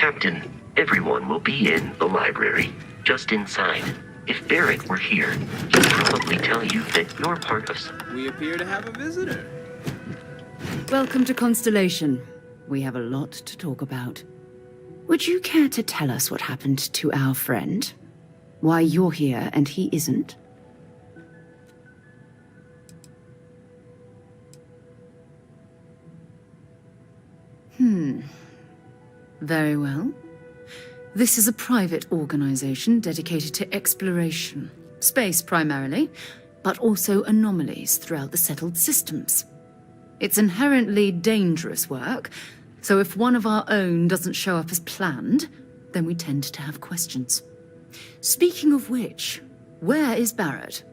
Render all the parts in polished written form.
Captain, everyone will be in the library, just inside. If Barrett were here, he'd probably tell you that you're part of We appear to have a visitor. Welcome to Constellation. We have a lot to talk about. Would you care to tell us what happened to our friend? Why you're here and he isn't? Very well. This is a private organization dedicated to exploration. Space primarily, but also anomalies throughout the settled systems. It's inherently dangerous work, so if one of our own doesn't show up as planned, then we tend to have questions. Speaking of which, where is Barrett?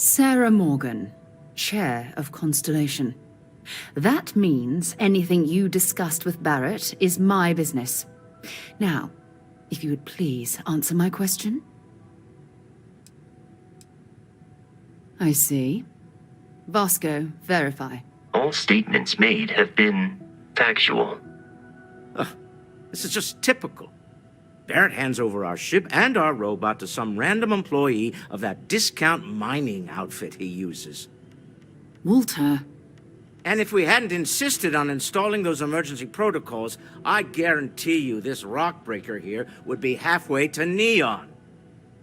Sarah Morgan, Chair of Constellation. That means anything you discussed with Barrett is my business. Now, if you would please answer my question. I see. Vasco, verify. All statements made have been factual. This is just typical. Barrett hands over our ship and our robot to some random employee of that discount mining outfit he uses. Walter. And if we hadn't insisted on installing those emergency protocols, I guarantee you this rock breaker here would be halfway to Neon.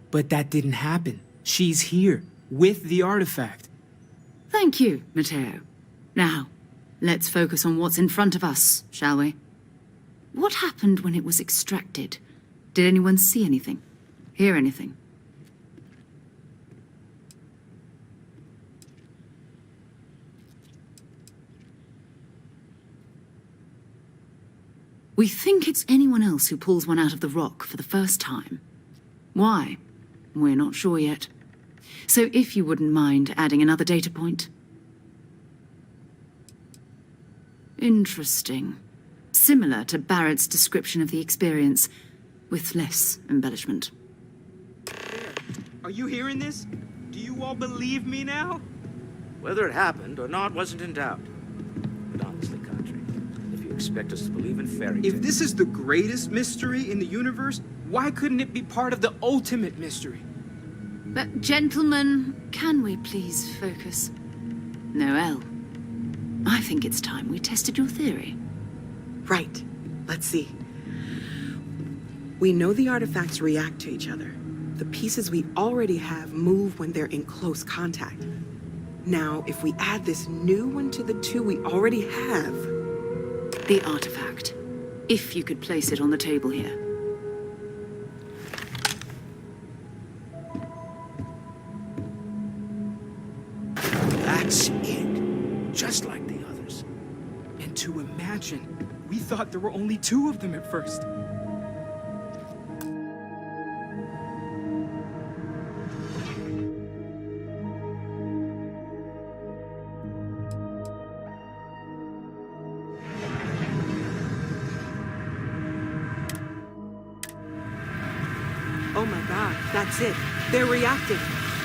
But that didn't happen. She's here, with the artifact. Thank you, Matteo. Now, let's focus on what's in front of us, shall we? What happened when it was extracted? Did anyone see anything? Hear anything? We think it's anyone else who pulls one out of the rock for the first time. Why? We're not sure yet. So if you wouldn't mind adding another data point. Interesting. Similar to Barrett's description of the experience, with less embellishment. Are you hearing this? Do you all believe me now? Whether it happened or not wasn't in doubt. But honestly, Country, if you expect us to believe in fairy tales... If this is the greatest mystery in the universe, why couldn't it be part of the ultimate mystery? But gentlemen, can we please focus? Noel, I think it's time we tested your theory. Right. Let's see. We know the artifacts react to each other. The pieces we already have move when they're in close contact. Now, if we add this new one to the two we already have... The artifact. If you could place it on the table here. That's it. Just like the others. And to imagine, we thought there were only two of them at first. Oh my god, that's it. They're reacting.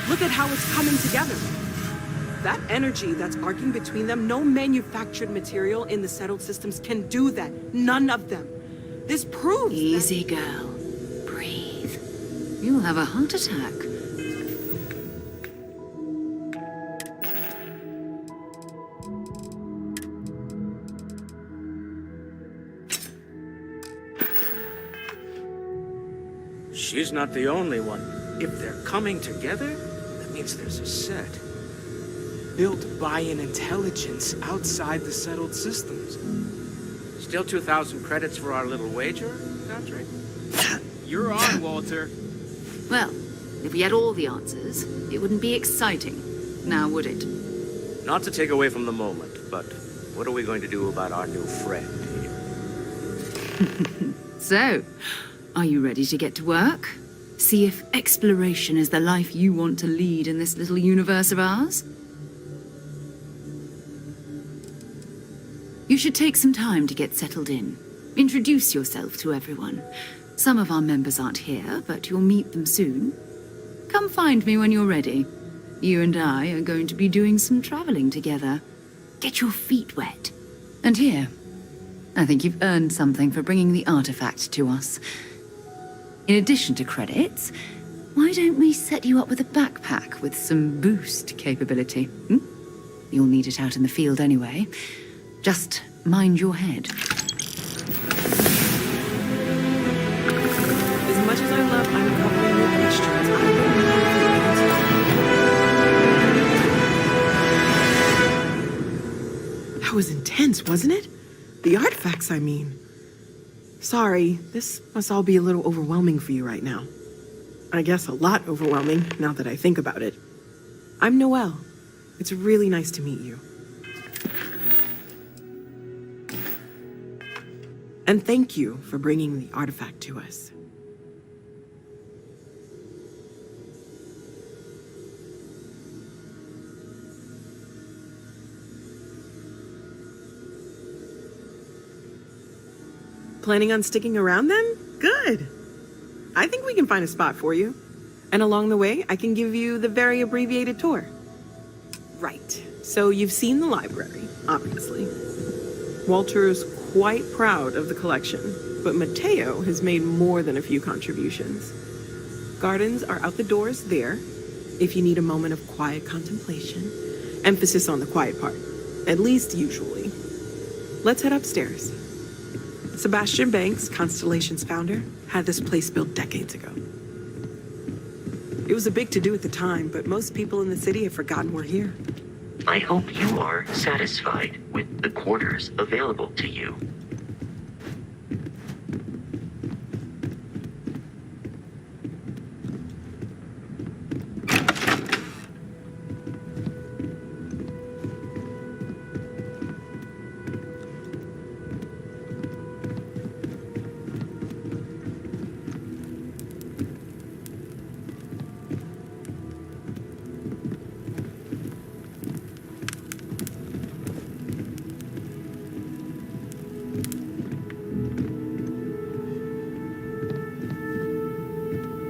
Look at how it's coming together. That energy that's arcing between them, no manufactured material in the settled systems can do that. None of them. This proves Easy, girl. Breathe. You'll have a heart attack. She's not the only one. If they're coming together, that means there's a set. Built by an intelligence outside the settled systems. Still 2,000 credits for our little wager, Country? You're on, Walter. Well, if we had all the answers, it wouldn't be exciting. Now, would it? Not to take away from the moment, but what are we going to do about our new friend here? So, are you ready to get to work? See if exploration is the life you want to lead in this little universe of ours? You should take some time to get settled in. Introduce yourself to everyone. Some of our members aren't here, but you'll meet them soon. Come find me when you're ready. You and I are going to be doing some traveling together. Get your feet wet. And here, I think you've earned something for bringing the artifact to us. In addition to credits, why don't we set you up with a backpack with some boost capability? You'll need it out in the field anyway. Just mind your head. As much as I love uncovering your questions, I don't know the answers. That was intense, wasn't it? The artifacts, I mean. Sorry, this must all be a little overwhelming for you right now. I guess a lot overwhelming, now that I think about it. I'm Noelle. It's really nice to meet you. And thank you for bringing the artifact to us. Planning on sticking around then? Good. I think we can find a spot for you. And along the way, I can give you the very abbreviated tour. Right. So you've seen the library, obviously. Walter's quite proud of the collection, but Mateo has made more than a few contributions. Gardens are out the doors there, if you need a moment of quiet contemplation. Emphasis on the quiet part, at least usually. Let's head upstairs. Sebastian Banks, Constellation's founder, had this place built decades ago. It was a big to-do at the time, but most people in the city have forgotten we're here. I hope you are satisfied with the quarters available to you.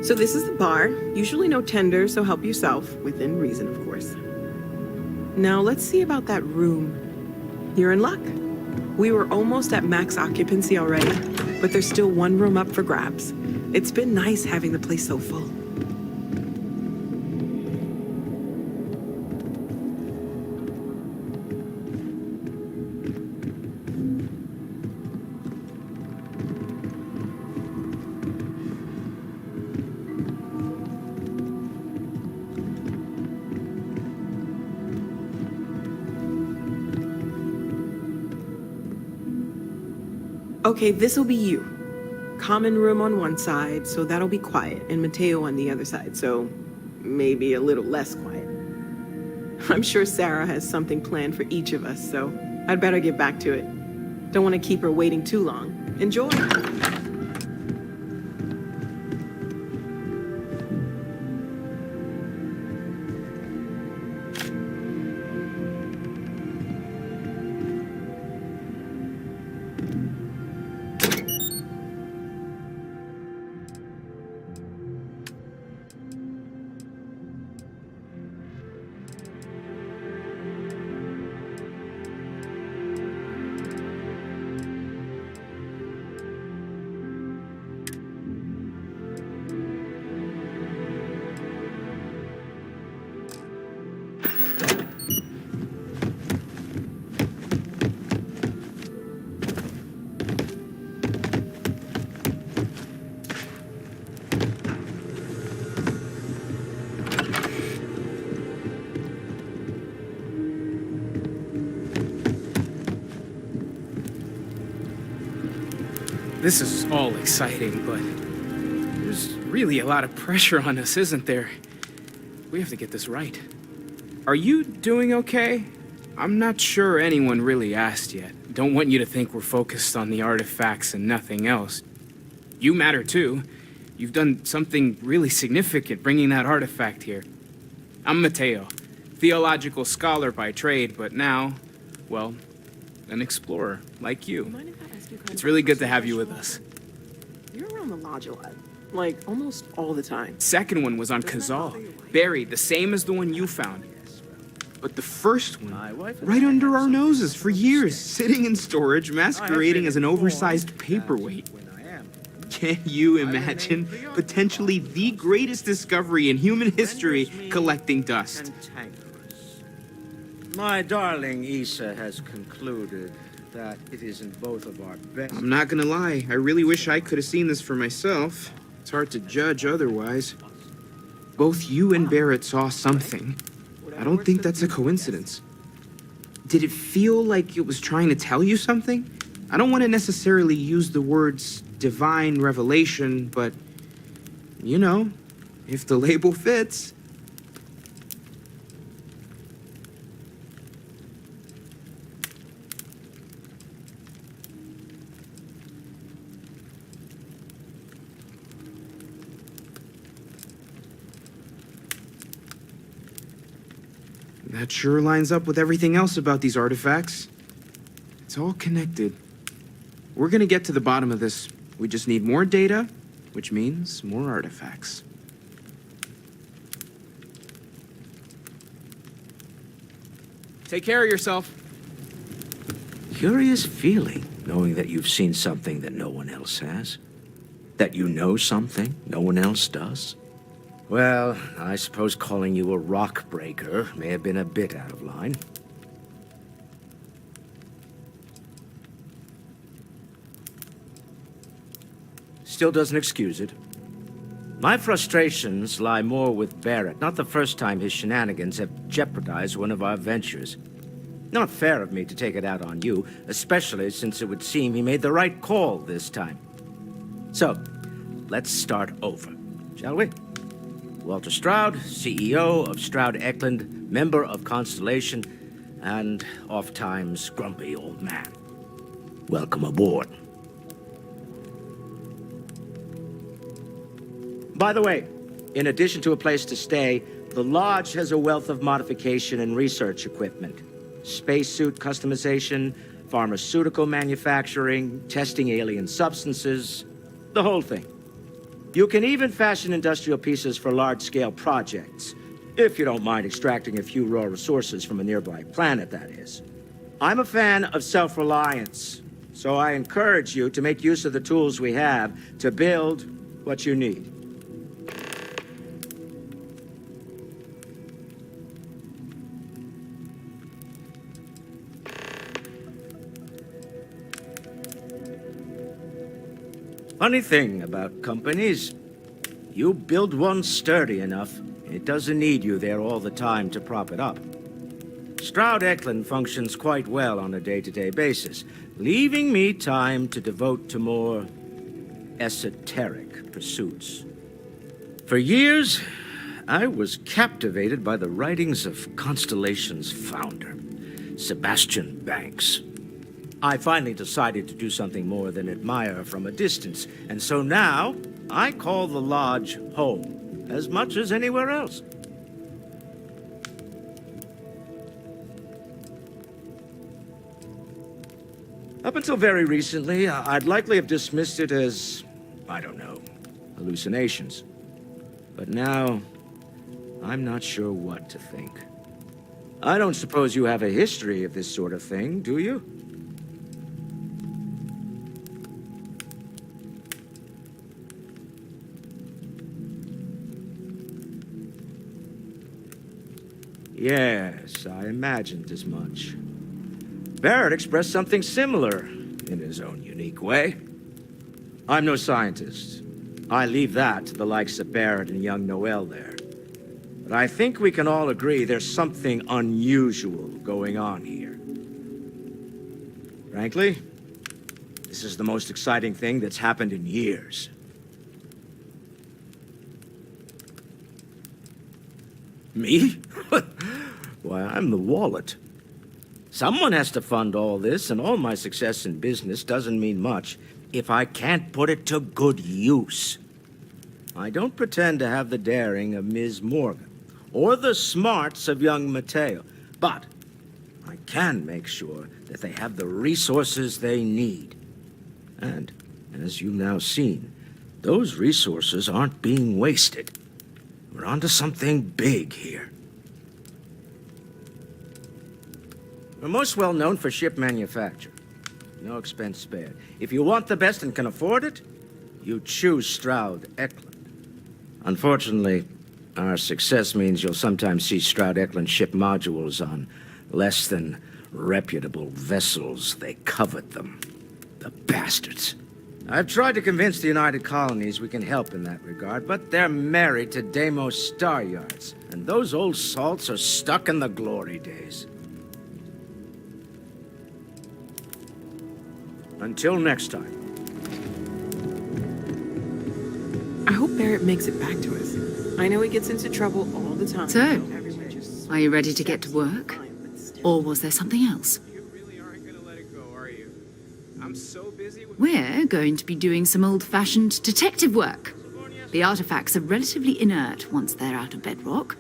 So this is the bar. Usually no tender, so help yourself, within reason, of course. Now let's see about that room. You're in luck. We were almost at max occupancy already, but there's still one room up for grabs. It's been nice having the place so full. Okay, this'll be you. Common room on one side, so that'll be quiet, and Mateo on the other side, so maybe a little less quiet. I'm sure Sarah has something planned for each of us, so I'd better get back to it. Don't want to keep her waiting too long. Enjoy. This is all exciting, but there's really a lot of pressure on us, isn't there? We have to get this right. Are you doing okay? I'm not sure anyone really asked yet. Don't want you to think we're focused on the artifacts and nothing else. You matter too. You've done something really significant bringing that artifact here. I'm Mateo, theological scholar by trade, but now, well, an explorer like you. Mind if I ask you kind It's of a really good to personal have you with question? us. You're around the lodge a lot. Like, almost all the time. Second one was on Doesn't that bother Kazal, your wife? buried the same as the one you found. But the first one, My wife and right I under have our something noses to for years, understand. sitting in storage, masquerading as an oversized paperweight. When I am, Can you imagine potentially the greatest discovery in human history collecting dust? cantankerous. My darling Issa has concluded that it is in both of our best. I'm not gonna lie, I really wish I could have seen this for myself. It's hard to judge otherwise. Both you and Barrett saw something. I don't think that's a coincidence. Did it feel like it was trying to tell you something? I don't want to necessarily use the words divine revelation, but, you know, if the label fits. That sure lines up with everything else about these artifacts. It's all connected. We're gonna get to the bottom of this. We just need more data, which means more artifacts. Take care of yourself. Curious feeling, knowing that you've seen something that no one else has. That you know something no one else does. Well, I suppose calling you a rock breaker may have been a bit out of line. Still doesn't excuse it. My frustrations lie more with Barrett. Not the first time his shenanigans have jeopardized one of our ventures. Not fair of me to take it out on you, especially since it would seem he made the right call this time. So, let's start over, shall we? Walter Stroud, CEO of Stroud Eklund, member of Constellation, and oft-times grumpy old man. Welcome aboard. By the way, in addition to a place to stay, the Lodge has a wealth of modification and research equipment. Spacesuit customization, pharmaceutical manufacturing, testing alien substances, the whole thing. You can even fashion industrial pieces for large-scale projects, if you don't mind extracting a few raw resources from a nearby planet, that is. I'm a fan of self-reliance, so I encourage you to make use of the tools we have to build what you need. Funny thing about companies, you build one sturdy enough, it doesn't need you there all the time to prop it up. Stroud Eklund functions quite well on a day-to-day basis, leaving me time to devote to more esoteric pursuits. For years, I was captivated by the writings of Constellation's founder, Sebastian Banks. I finally decided to do something more than admire from a distance, and so now I call the Lodge home as much as anywhere else. Up until very recently, I'd likely have dismissed it as, I don't know, hallucinations. But now, I'm not sure what to think. I don't suppose you have a history of this sort of thing, do you? Yes, I imagined as much. Barrett expressed something similar, in his own unique way. I'm no scientist. I leave that to the likes of Barrett and young Noel there. But I think we can all agree there's something unusual going on here. Frankly, this is the most exciting thing that's happened in years. Me? Why, I'm the wallet. Someone has to fund all this, and all my success in business doesn't mean much if I can't put it to good use. I don't pretend to have the daring of Ms. Morgan, or the smarts of young Mateo, but I can make sure that they have the resources they need. And, as you've now seen, those resources aren't being wasted. We're onto something big here. We're most well known for ship manufacture. No expense spared. If you want the best and can afford it, you choose Stroud Eklund. Unfortunately, our success means you'll sometimes see Stroud Eklund ship modules on less than reputable vessels. They covet them. The bastards. I've tried to convince the United Colonies we can help in that regard, but they're married to Deimos Star Yards, and those old salts are stuck in the glory days. Until next time. I hope Barrett makes it back to us. I know he gets into trouble all the time. So, Everyone just are you ready to get to work? Or was there something else? You really aren't gonna let it go, are you? I'm so busy with... We're going to be doing some old-fashioned detective work. The artifacts are relatively inert once they're out of bedrock.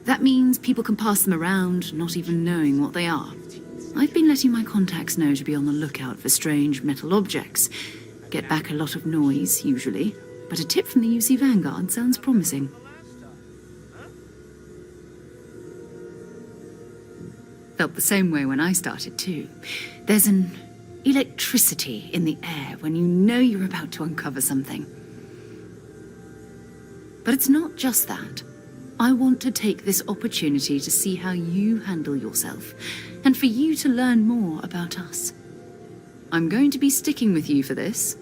That means people can pass them around, not even knowing what they are. I've been letting my contacts know to be on the lookout for strange metal objects. Get back a lot of noise, usually. But a tip from the UC Vanguard sounds promising. Felt the same way when I started, too. There's an electricity in the air when you know you're about to uncover something. But it's not just that. I want to take this opportunity to see how you handle yourself, and for you to learn more about us. I'm going to be sticking with you for this.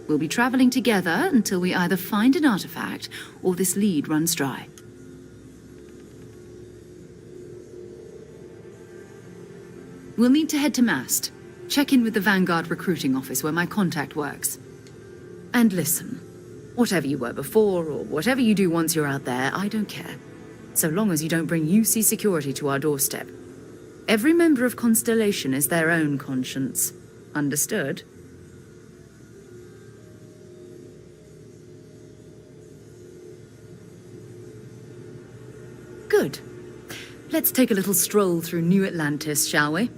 We'll be traveling together until we either find an artifact or this lead runs dry. We'll need to head to Mast. Check in with the Vanguard recruiting office where my contact works. And listen, whatever you were before or whatever you do once you're out there, I don't care. So long as you don't bring UC security to our doorstep. Every member of Constellation is their own conscience. Understood? Good. Let's take a little stroll through New Atlantis, shall we?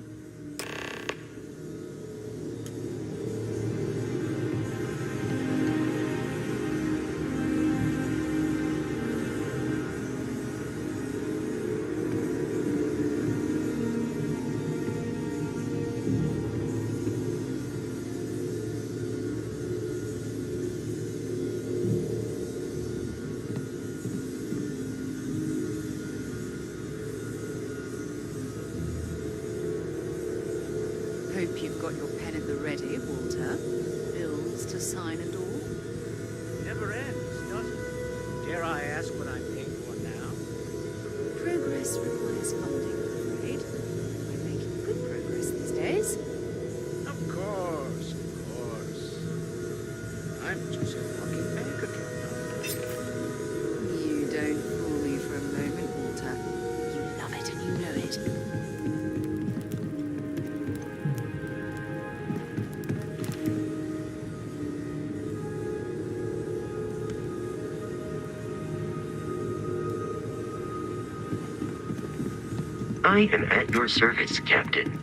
Hope you've got your pen at the ready, Walter. Bills to sign and all. Never ends, does it? Dare I ask what I'm paying for now? Progress requires funding, I'm afraid. We're making good progress these days. Of course, of course. I'm just a fucking bank account. You don't fool me for a moment, Walter. You love it and you know it. I am at your service, Captain.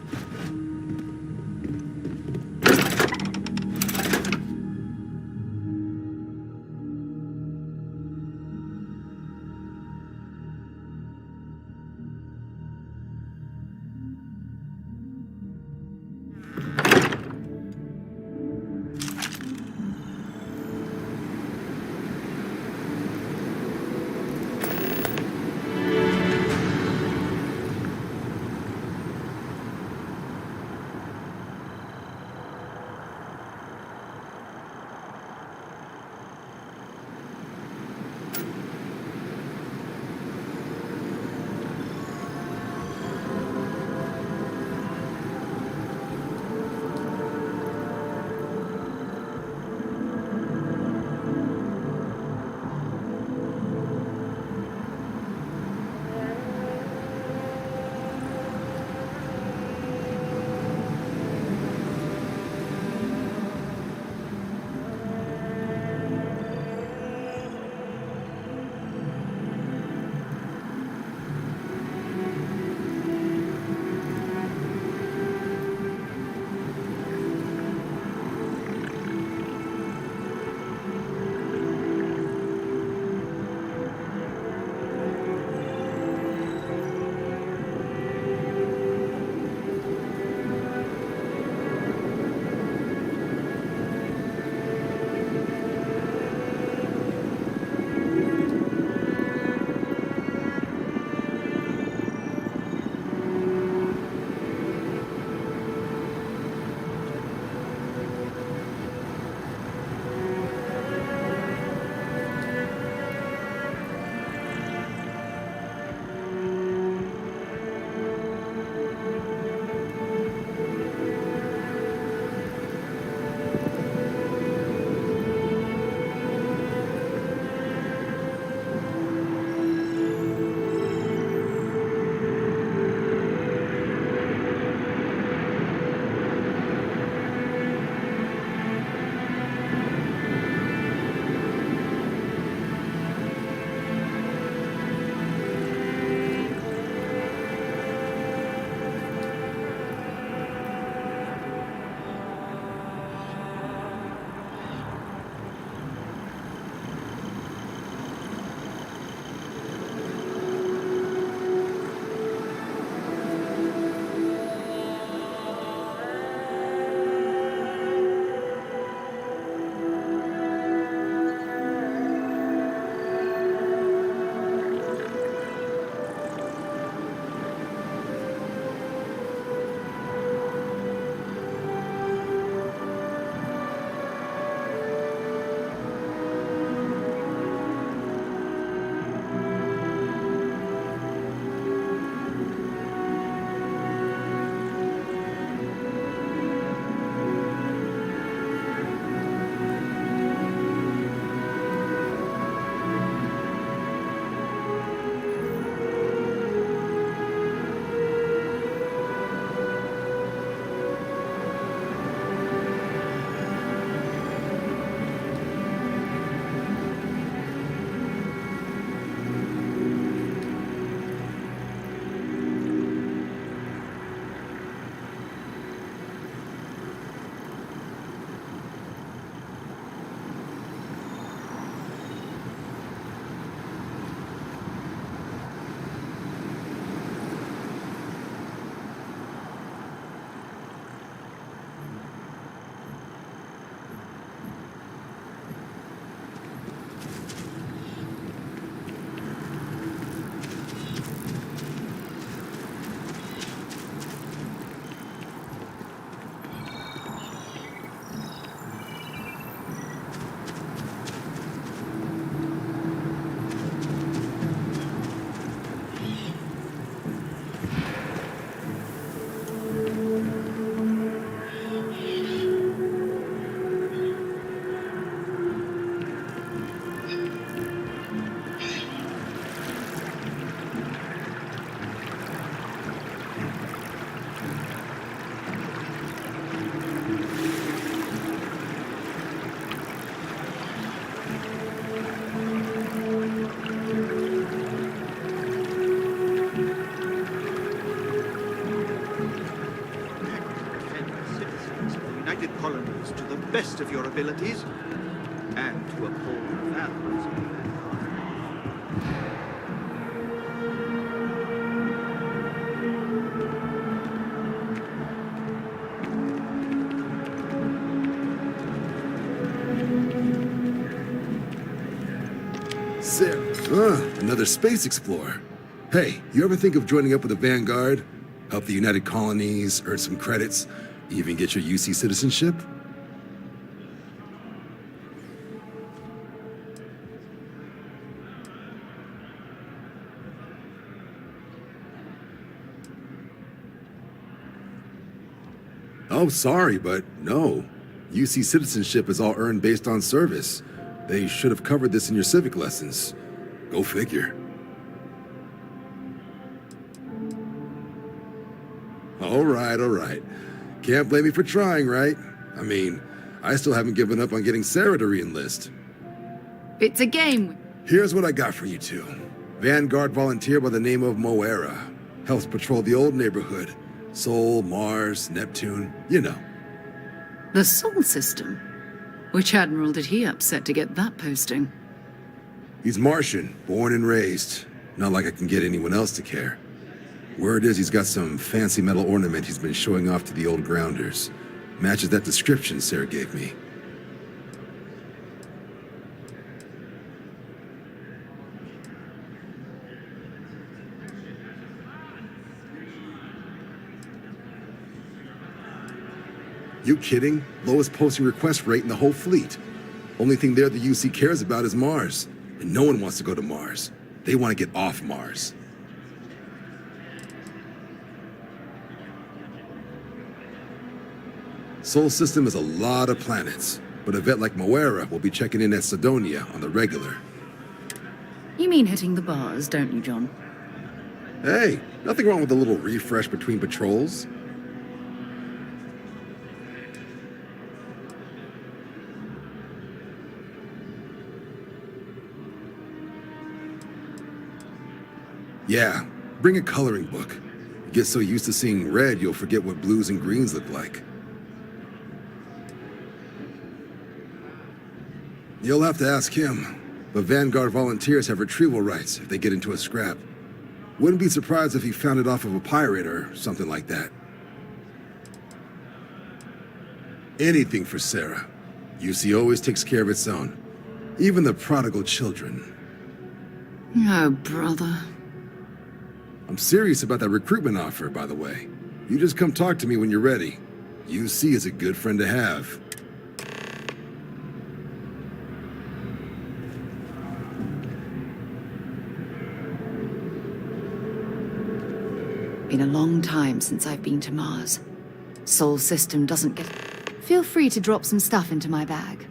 united colonies to the best of your abilities, and to uphold the values of the Vanguard. Another space explorer. Hey, you ever think of joining up with the Vanguard? Help the United Colonies, earn some credits, even get your UC citizenship? Oh, sorry, but no. UC citizenship is all earned based on service. They should have covered this in your civic lessons. Go figure. All right. Can't blame me for trying, right? I mean, I still haven't given up on getting Sarah to re-enlist. It's a game. Here's what I got for you two. Vanguard volunteer by the name of Moera. Helps patrol the old neighborhood. Sol, Mars, Neptune, you know. The Sol system? Which admiral did he upset to get that posting? He's Martian, born and raised. Not like I can get anyone else to care. Word is he's got some fancy metal ornament he's been showing off to the old grounders. Matches that description Sarah gave me. You kidding? Lowest posting request rate in the whole fleet. Only thing there the UC cares about is Mars. And no one wants to go to Mars. They want to get off Mars. Sol system is a lot of planets, but a vet like Moera will be checking in at Sidonia on the regular. You mean hitting the bars, don't you, John? Hey, nothing wrong with a little refresh between patrols. Yeah, bring a coloring book. You get so used to seeing red, you'll forget what blues and greens look like. You'll have to ask him, but Vanguard volunteers have retrieval rights if they get into a scrap. Wouldn't be surprised if he found it off of a pirate or something like that. Anything for Sarah. UC always takes care of its own. Even the prodigal children. Oh, brother. I'm serious about that recruitment offer, by the way. You just come talk to me when you're ready. UC is a good friend to have. Been a long time since I've been to Mars. Sol system doesn't get... Feel free to drop some stuff into my bag.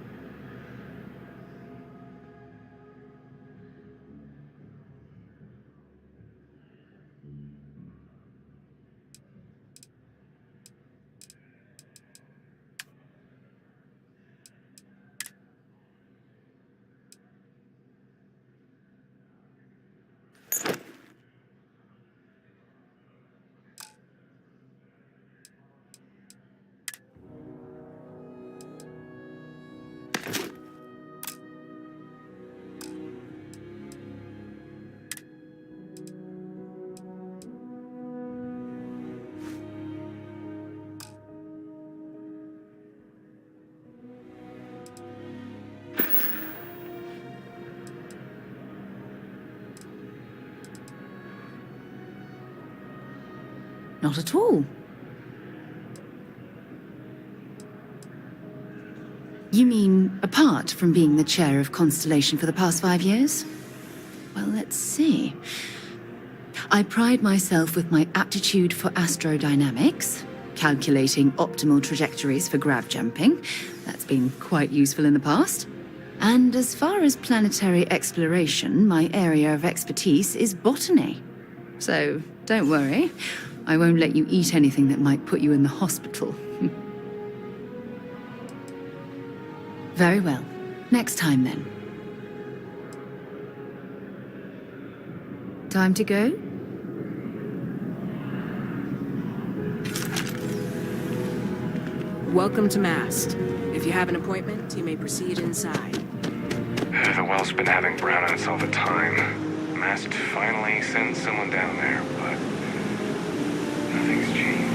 Not at all. You mean apart from being the chair of Constellation for the past 5 years? Well, let's see. I pride myself with my aptitude for astrodynamics, calculating optimal trajectories for grav jumping. That's been quite useful in the past. And as far as planetary exploration, my area of expertise is botany. So don't worry. I won't let you eat anything that might put you in the hospital. Very well. Next time, then. Time to go? Welcome to Mast. If you have an appointment, you may proceed inside. The well's been having brownouts all the time. Mast finally sends someone down there, but nothing's changed.